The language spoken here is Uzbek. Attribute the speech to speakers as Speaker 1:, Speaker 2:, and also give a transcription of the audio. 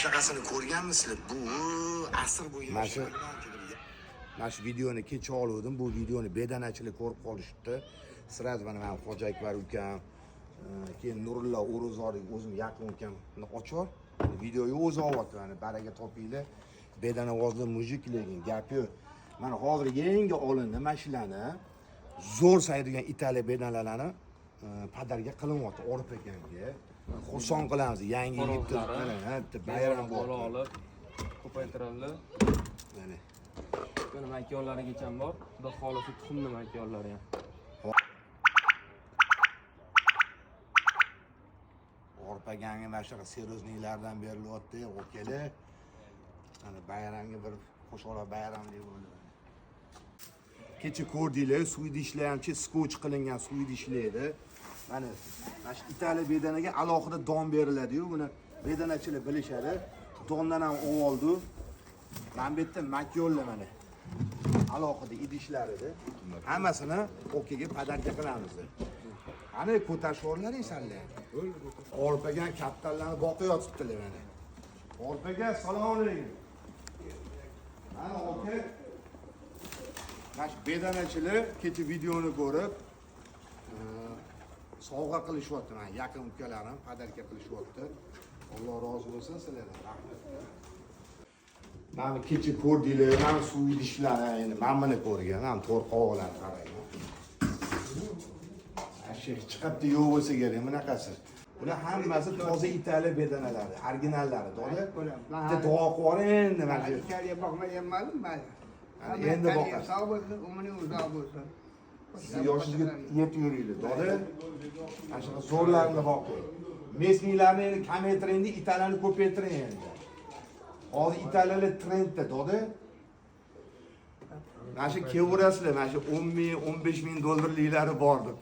Speaker 1: shunaqasini ko'rganmisizlar? Bu asr bo'yi mana shu videoni kecha oldim. Bu videoni bedanachilar ko'rib qolishibdi. Sirad mana men Xo'ja Akbar ukam, keyin Nurullo O'rozorning o'zim yaqin ukam ochor. Videoyu o'zi olyapti mana baraka topinglar. Bedanavozli mujiklarning gapi yo'q. Mana hozir yangi olindi mashinani zo'r saydigan Italiya bedanalarni padarga qilinyapti Orif akamga. Xursand qilamiz. Yangi yilda mana bayram
Speaker 2: olib ko'paytirildi.
Speaker 1: Mana
Speaker 2: Buni makiyonlarigacha bor. Xudo xolisi tuxumli makiyonlari ham.
Speaker 1: Orif akamga mana shunaqa serozniklardan berilyapti, o'keli. Mana bayramga bir qo'shaloq bayramlik bo'ldi. Kecha ko'rdinglar, Swedishlar hamchi skoch qilingan Swedishlar edi. Mana shu Italiya bedanaga alohida don beriladi-yu, buni bedanachilar bilishadi. Dondan ham oldi. Mana bu yerda makiyonlar mana. Alohida idishlar edi. Hammasini o'kaga padarka qilamiz. Ana ko'tarishvorlaring sanlar. Orif akam kattalarni boqayotibdilar mana. Orif aka, salom alaykum. Mana oka Mash bedanachilar kecha videoni ko'rib sovg'a qilishyapti. Men yaqin ukalarim padarka qilishyapti. Alloh rozi bo'lsin sizlardan. Rahmat. Mana kecha ko'rdinglar, mana suv idishlar, endi men buni ko'rgan, ham to'rqoqlar qarayman. Ashir chiqibdi yo'q bo'lsa kerak bunaqasi. Bular hammasi toza Italiya bedanalari, originallari, to'g'ri? Bitta duo qilib endi mana
Speaker 3: Italiya boqmagan ma'lum mana.
Speaker 1: endi boqasiz.
Speaker 3: Sog' bo'lsin, umring uzoq bo'lsin.
Speaker 1: Siz yoshingizga yetib yuringlar, to'g'ri? Mana shunaqa zo'rlarni boqing. Mesnilarni endi kamaytiringda, Italiyani ko'paytiring endi. Hozir Italiyalar trendda, to'g'ri? Mana shu keverasizlar, mana shu 10 ming, 15 ming dollarliklari bor deb.